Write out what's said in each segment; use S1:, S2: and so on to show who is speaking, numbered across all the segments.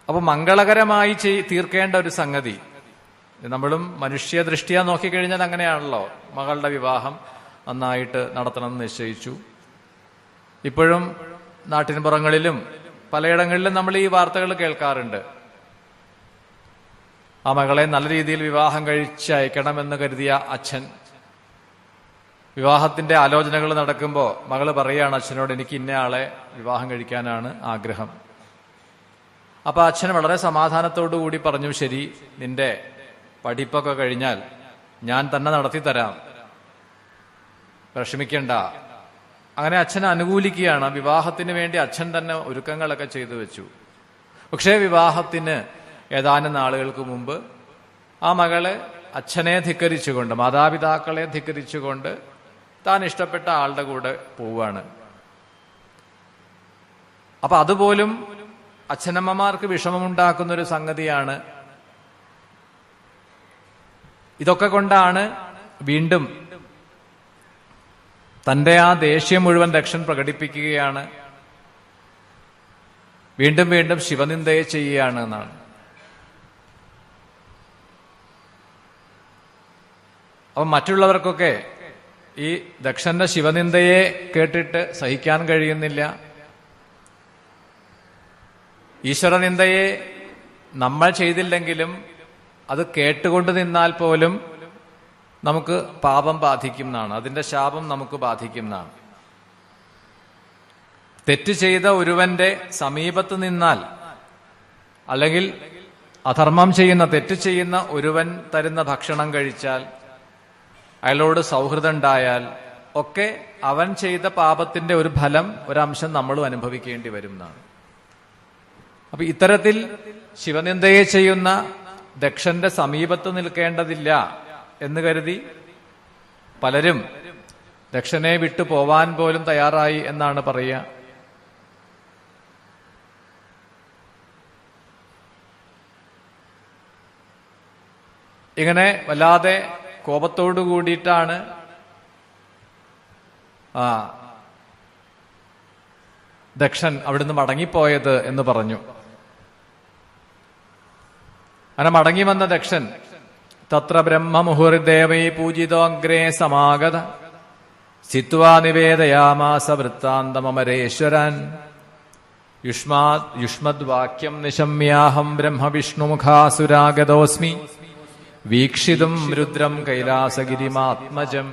S1: അപ്പൊ മംഗളകരമായി തീർക്കേണ്ട ഒരു സംഗതി. നമ്മളും മനുഷ്യ ദൃഷ്ടിയാ നോക്കിക്കഴിഞ്ഞാൽ അങ്ങനെയാണല്ലോ. മകളുടെ വിവാഹം നന്നായിട്ട് നടത്തണമെന്ന് നിശ്ചയിച്ചു. ഇപ്പോഴും നാട്ടിൻപുറങ്ങളിലും പലയിടങ്ങളിലും നമ്മൾ ഈ വാർത്തകൾ കേൾക്കാറുണ്ട്. ആ മകളെ നല്ല രീതിയിൽ വിവാഹം കഴിച്ചയക്കണമെന്ന് കരുതിയ അച്ഛൻ വിവാഹത്തിന്റെ ആലോചനകൾ നടക്കുമ്പോൾ മകള് പറയുകയാണ് അച്ഛനോട്, എനിക്ക് ഇന്നയാളെ വിവാഹം കഴിക്കാനാണ് ആഗ്രഹം. അപ്പൊ അച്ഛൻ വളരെ സമാധാനത്തോടു കൂടി പറഞ്ഞു, ശരി, നിന്റെ പഠിപ്പൊക്കെ കഴിഞ്ഞാൽ ഞാൻ തന്നെ നടത്തിത്തരാം, വിഷമിക്കണ്ട. അങ്ങനെ അച്ഛൻ അനുകൂലിക്കുകയാണ്. വിവാഹത്തിന് വേണ്ടി അച്ഛൻ തന്നെ ഒരുക്കങ്ങളൊക്കെ ചെയ്തു വെച്ചു. പക്ഷേ വിവാഹത്തിന് ഏതാനും നാളുകൾക്ക് മുമ്പ് ആ മകള് അച്ഛനെ ധിക്കരിച്ചുകൊണ്ട്, മാതാപിതാക്കളെ ധിക്കരിച്ചുകൊണ്ട് താൻ ഇഷ്ടപ്പെട്ട ആളുടെ കൂടെ പോവുകയാണ്. അപ്പൊ അതുപോലും അച്ഛനമ്മമാർക്ക് വിഷമമുണ്ടാക്കുന്ന ഒരു സംഗതിയാണ്. ഇതൊക്കെ കൊണ്ടാണ് വീണ്ടും തന്റെ ആ ദേഷ്യം മുഴുവൻ ദക്ഷൻ പ്രകടിപ്പിക്കുകയാണ്. വീണ്ടും വീണ്ടും ശിവനിന്ദയെ ചെയ്യുകയാണ് എന്നാണ്. അപ്പൊ മറ്റുള്ളവർക്കൊക്കെ ഈ ദക്ഷന്റെ ശിവനിന്ദയെ കേട്ടിട്ട് സഹിക്കാൻ കഴിയുന്നില്ല. ഈശ്വരനിന്ദയെ നമ്മൾ ചെയ്തില്ലെങ്കിലും അത് കേട്ടുകൊണ്ട് നിന്നാൽ പോലും നമുക്ക് പാപം ബാധിക്കും എന്നാണ്, അതിന്റെ ശാപം നമുക്ക് ബാധിക്കും എന്നാണ്. തെറ്റ് ചെയ്ത ഒരുവന്റെ സമീപത്ത് നിന്നാൽ, അല്ലെങ്കിൽ അധർമ്മം ചെയ്യുന്ന, തെറ്റ് ചെയ്യുന്ന ഒരുവൻ തരുന്ന ഭക്ഷണം കഴിച്ചാൽ, അയാളോട് സൗഹൃദം ഉണ്ടായാൽ ഒക്കെ അവൻ ചെയ്ത പാപത്തിന്റെ ഒരു ഫലം, ഒരംശം നമ്മളും അനുഭവിക്കേണ്ടി വരും എന്നാണ്. അപ്പൊ ഇത്തരത്തിൽ ശിവനിന്ദയെ ചെയ്യുന്ന ദക്ഷന്റെ സമീപത്ത് നിൽക്കേണ്ടതില്ല എന്ന് കരുതി പലരും ദക്ഷനെ വിട്ടു പോവാൻ പോലും തയ്യാറായി എന്നാണ് പറയുക. ഇങ്ങനെ വല്ലാതെ കോപത്തോടു കൂടിയിട്ടാണ് ദക്ഷൻ അവിടുന്ന് മടങ്ങിപ്പോയത് എന്ന് പറഞ്ഞു. അങ്ങനെ മടങ്ങി വന്ന ദക്ഷൻ തത്ര ബ്രഹ്മമുഹുർദേവൈ പൂജിതോഗ്രേ സമാഗത സ്ഥിത്വാ നിവേദയാമാസ വൃത്താന്തമമരേശ്വരാൻ യുഷ്മദ്വാക്യം നിശമ്യാഹം ബ്രഹ്മവിഷ്ണുമുഖാസുരാഗതോസ്മി വീക്ഷിതും രുദ്രം കൈലാസഗിരിമാത്മജം.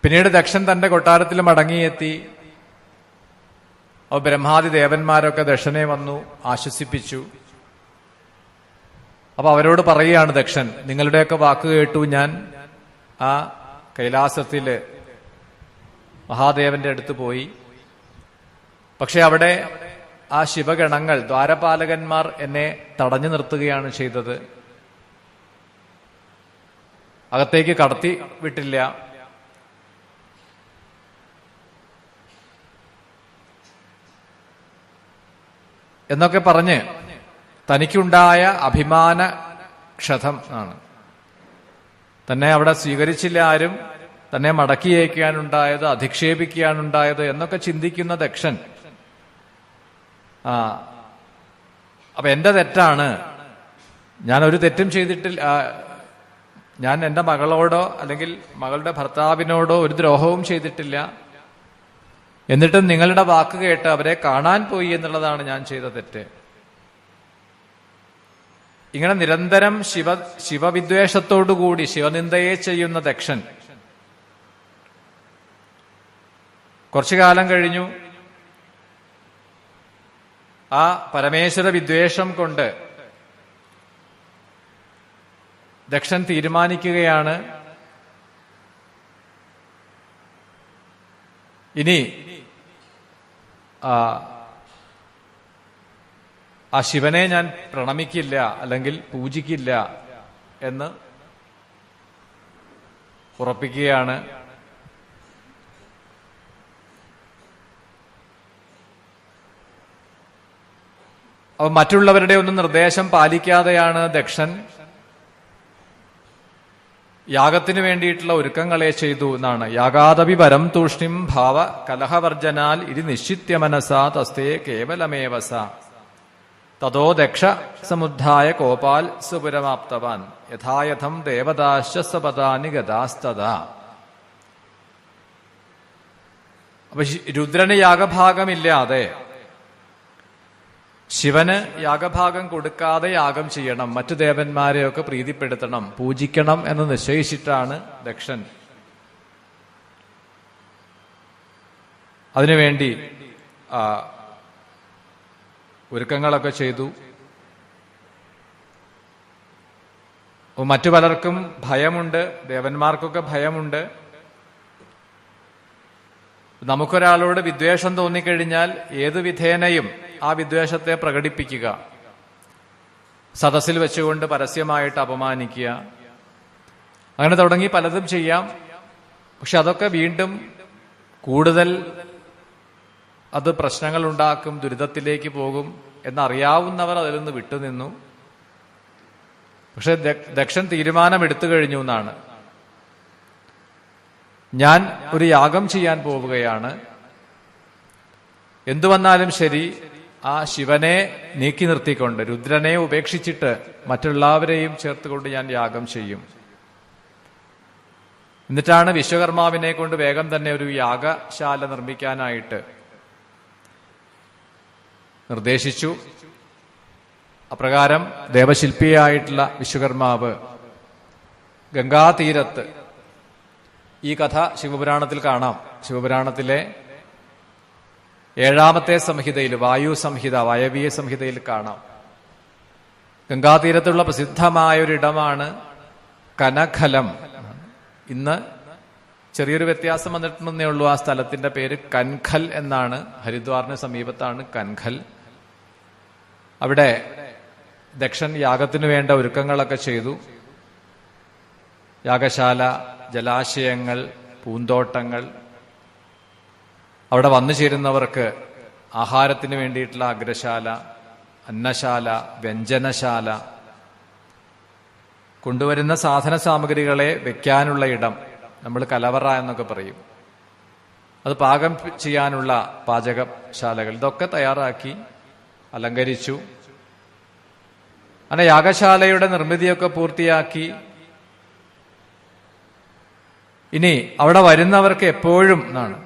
S1: പിന്നീട് ദക്ഷൻ തന്റെ കൊട്ടാരത്തിൽ മടങ്ങിയെത്തി. അപ്പോൾ ബ്രഹ്മാദി ദേവന്മാരൊക്കെ ദക്ഷനെ വന്നു ആശ്വസിപ്പിച്ചു. അപ്പൊ അവരോട് പറയുകയാണ് ദക്ഷൻ, നിങ്ങളുടെയൊക്കെ വാക്ക് കേട്ടു ഞാൻ ആ കൈലാസത്തില് മഹാദേവന്റെ അടുത്ത് പോയി. പക്ഷെ അവിടെ ആ ശിവഗണങ്ങൾ, ദ്വാരപാലകന്മാർ എന്നെ തടഞ്ഞു നിർത്തുകയാണ് ചെയ്തത്. അകത്തേക്ക് കടത്തി വിട്ടില്ല. എന്നൊക്കെ പറഞ്ഞ് തനിക്കുണ്ടായ അഭിമാന ക്ഷതം ആണ്. തന്നെ അവിടെ സ്വീകരിച്ചില്ല ആരും, തന്നെ മടക്കിയേക്കാനുണ്ടായത്, അധിക്ഷേപിക്കാനുണ്ടായത് എന്നൊക്കെ ചിന്തിക്കുന്ന ദക്ഷൻ, അപ്പൊ എന്റെ തെറ്റാണ്, ഞാൻ ഒരു തെറ്റും ചെയ്തിട്ടില്ല, ഞാൻ എന്റെ മകളോടോ അല്ലെങ്കിൽ മകളുടെ ഭർത്താവിനോടോ ഒരു ദ്രോഹവും ചെയ്തിട്ടില്ല, എന്നിട്ടും നിങ്ങളുടെ വാക്ക് കേട്ട് അവരെ കാണാൻ പോയി എന്നുള്ളതാണ് ഞാൻ ചെയ്ത തെറ്റ്. ഇങ്ങനെ നിരന്തരം ശിവവിദ്വേഷത്തോടുകൂടി ശിവനിന്ദയെ ചെയ്യുന്ന ദക്ഷൻ കുറച്ചു കാലം കഴിഞ്ഞു. ആ പരമേശ്വര വിദ്വേഷം കൊണ്ട് ദക്ഷൻ തീരുമാനിക്കുകയാണ്, ഇനി ആ ശിവനെ ഞാൻ പ്രണമിക്കില്ല അല്ലെങ്കിൽ പൂജിക്കില്ല എന്ന് ഉറപ്പിക്കുകയാണ്. അപ്പൊ മറ്റുള്ളവരുടെ ഒന്നും നിർദ്ദേശം പാലിക്കാതെയാണ് ദക്ഷൻ യാഗത്തിനു വേണ്ടിയിട്ടുള്ള ഒരുക്കങ്ങളെ ചെയ്തു എന്നാണ്. യാഗാദപി പരം തൂഷ്ണിം ഭാവ കലഹവർജനാൽ ഇരി നിശ്ചിത്യ മനസാ തസ്തേ കേവലമേവസ തതോ ദക്ഷ സമുദ്ധായ കോപാൽ സുപുരമാപ്തവാൻ യഥായഥം ദേവദാശ്ച സപദാനി ഗതാസ്തദാ. അപ്പൊ രുദ്രന് യാഗഭാഗമില്ലാതെ, ശിവന് യാഗഭാഗം കൊടുക്കാതെ യാഗം ചെയ്യണം, മറ്റു ദേവന്മാരെയൊക്കെ പ്രീതിപ്പെടുത്തണം, പൂജിക്കണം എന്ന് നിശ്ചയിച്ചിട്ടാണ് ദക്ഷൻ അതിനുവേണ്ടി ഒരുക്കങ്ങളൊക്കെ ചെയ്തു. മറ്റു പലർക്കും ഭയമുണ്ട്, ദേവന്മാർക്കൊക്കെ ഭയമുണ്ട്. നമുക്കൊരാളോട് വിദ്വേഷം തോന്നിക്കഴിഞ്ഞാൽ ഏതു വിധേനയും ആ വിദ്വേഷത്തെ പ്രകടിപ്പിക്കുക, സദസ്സിൽ വെച്ചുകൊണ്ട് പരസ്യമായിട്ട് അപമാനിക്കുക, അങ്ങനെ തുടങ്ങി പലതും ചെയ്യാം. പക്ഷെ അതൊക്കെ വീണ്ടും കൂടുതൽ അത് പ്രശ്നങ്ങൾ ഉണ്ടാക്കും, ദുരിതത്തിലേക്ക് പോകും എന്നറിയാവുന്നവർ അതിൽ നിന്ന് വിട്ടുനിന്നു. പക്ഷെ ദക്ഷൻ തീരുമാനമെടുത്തു കഴിഞ്ഞു എന്നാണ്. ഞാൻ ഒരു യാഗം ചെയ്യാൻ പോവുകയാണ്, എന്തു വന്നാലും ശരി ആ ശിവനെ നീക്കി നിർത്തിക്കൊണ്ട്, രുദ്രനെ ഉപേക്ഷിച്ചിട്ട് മറ്റുള്ളവരെയും ചേർത്തുകൊണ്ട് ഞാൻ യാഗം ചെയ്യും. എന്നിട്ടാണ് വിശ്വകർമാവിനെ കൊണ്ട് വേഗം തന്നെ ഒരു യാഗശാല നിർമ്മിക്കാനായിട്ട് നിർദ്ദേശിച്ചു. അപ്രകാരം ദേവശില്പിയായിട്ടുള്ള വിശ്വകർമാവ് ഗംഗാതീരത്ത്, ഈ കഥ ശിവപുരാണത്തിൽ കാണാം. ശിവപുരാണത്തിലെ 7ാമത്തെ സംഹിതയിൽ, വായു സംഹിത, വായവീയ സംഹിതയിൽ കാണാം. ഗംഗാതീരത്തുള്ള പ്രസിദ്ധമായൊരിടമാണ് കനഖലം. ഇന്ന് ചെറിയൊരു വ്യത്യാസം വന്നിട്ടുണ്ടെന്നേ ഉള്ളൂ. ആ സ്ഥലത്തിന്റെ പേര് കൻഖൽ എന്നാണ്. ഹരിദ്വാറിന് സമീപത്താണ് കൻഖൽ. അവിടെ ദക്ഷൻ യാഗത്തിനു വേണ്ട ഒരുക്കങ്ങളൊക്കെ ചെയ്തു. യാഗശാല, ജലാശയങ്ങൾ, പൂന്തോട്ടങ്ങൾ, അവിടെ വന്നു ചേരുന്നവർക്ക് ആഹാരത്തിന് വേണ്ടിയിട്ടുള്ള അഗ്രശാല, അന്നശാല, വ്യഞ്ജനശാല, കൊണ്ടുവരുന്ന സാധന സാമഗ്രികളെ വെക്കാനുള്ള ഇടം, നമ്മൾ കലവറ എന്നൊക്കെ പറയും, അത് പാകം ചെയ്യാനുള്ള പാചകശാലകൾ, ഇതൊക്കെ തയ്യാറാക്കി അലങ്കരിച്ചു. അങ്ങനെ യാഗശാലയുടെ നിർമ്മിതിയൊക്കെ പൂർത്തിയാക്കി. ഇനി അവിടെ വരുന്നവർക്ക് എപ്പോഴും എന്നാണ്,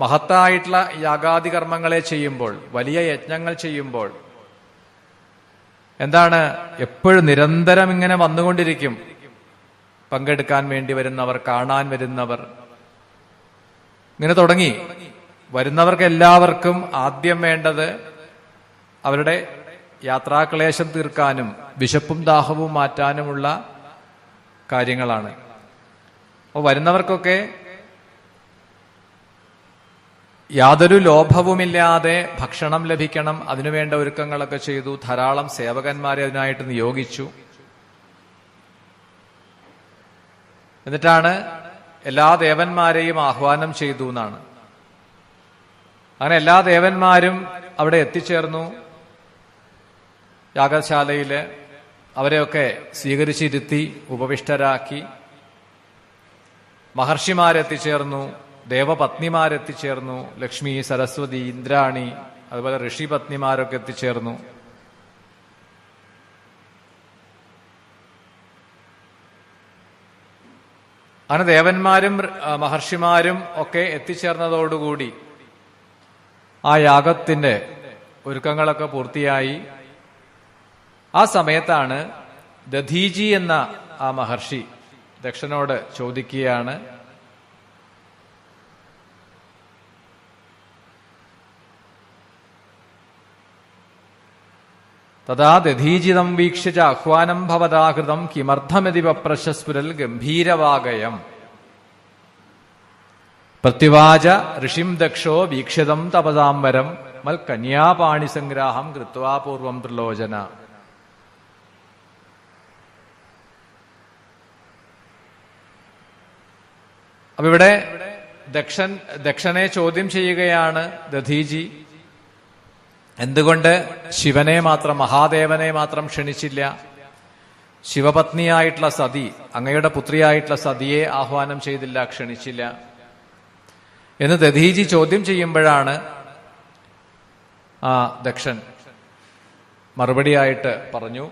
S1: മഹത്തായിട്ടുള്ള യാഗാദി കർമ്മങ്ങളെ ചെയ്യുമ്പോൾ, വലിയ യജ്ഞങ്ങൾ ചെയ്യുമ്പോൾ എന്താണ്, എപ്പോഴും നിരന്തരം ഇങ്ങനെ വന്നുകൊണ്ടിരിക്കും പങ്കെടുക്കാൻ വേണ്ടി വരുന്നവർ, കാണാൻ വരുന്നവർ. ഇങ്ങനെ തുടങ്ങി വരുന്നവർക്ക് എല്ലാവർക്കും ആദ്യം വേണ്ടത് അവരുടെ യാത്രാക്ലേശം തീർക്കാനും വിശപ്പും ദാഹവും മാറ്റാനുമുള്ള കാര്യങ്ങളാണ്. അപ്പോൾ വരുന്നവർക്കൊക്കെ യാതൊരു ലോഭവുമില്ലാതെ ഭക്ഷണം ലഭിക്കണം, അതിനുവേണ്ട ഒരുക്കങ്ങളൊക്കെ ചെയ്തു. ധാരാളം സേവകന്മാരെ അതിനായിട്ട് നിയോഗിച്ചു. എന്നിട്ടാണ് എല്ലാ ദേവന്മാരെയും ആഹ്വാനം ചെയ്തു എന്നാണ്. അങ്ങനെ എല്ലാ ദേവന്മാരും അവിടെ എത്തിച്ചേർന്നു യാഗശാലയില്. അവരെയൊക്കെ സ്വീകരിച്ചിരുത്തി ഉപവിഷ്ടരാക്കി. മഹർഷിമാരെത്തിച്ചേർന്നു, ദേവപത്നിമാരെത്തിച്ചേർന്നു, ലക്ഷ്മി, സരസ്വതി, ഇന്ദ്രാണി, അതുപോലെ ഋഷിപത്നിമാരൊക്കെ എത്തിച്ചേർന്നു. അങ്ങനെ ദേവന്മാരും മഹർഷിമാരും ഒക്കെ എത്തിച്ചേർന്നതോടുകൂടി ആ യാഗത്തിന്റെ ഒരുക്കങ്ങളൊക്കെ പൂർത്തിയായി. ആ സമയത്താണ് ദധീജി എന്ന ആ മഹർഷി ദക്ഷനോട് ചോദിക്കുകയാണ്, തഥാ ദധീജിതം വീക്ഷ്യ ച ആഹ്വാനം ഭവതാകൃതം കിമർത്ഥമിതി പപ്രശസ്ഫുരൽ ഗംഭീരവാഗയം പ്രത്യുവാച ഋഷിം ദക്ഷോ വീക്ഷിതം തപസാംബരം മൽ കന്യാപാണിസംഗ്രാഹം കൃത്വാ പൂർവം ത്രിലോചന. അപ്പൊ ഇവിടെ ദക്ഷനെ ചോദ്യം ചെയ്യുകയാണ് ദധീജി. എന്തുകൊണ്ട് ശിവനെ മാത്രം, മഹാദേവനെ മാത്രം ക്ഷണിച്ചില്ല? ശിവപത്നിയായിട്ടുള്ള സതി, അങ്ങയുടെ പുത്രിയായിട്ടുള്ള സതിയെ ആഹ്വാനം ചെയ്തില്ല, ക്ഷണിച്ചില്ല എന്ന് ദധീചി ചോദ്യം ചെയ്യുമ്പോഴാണ് ദക്ഷൻ മറുപടിയായിട്ട് പറഞ്ഞു,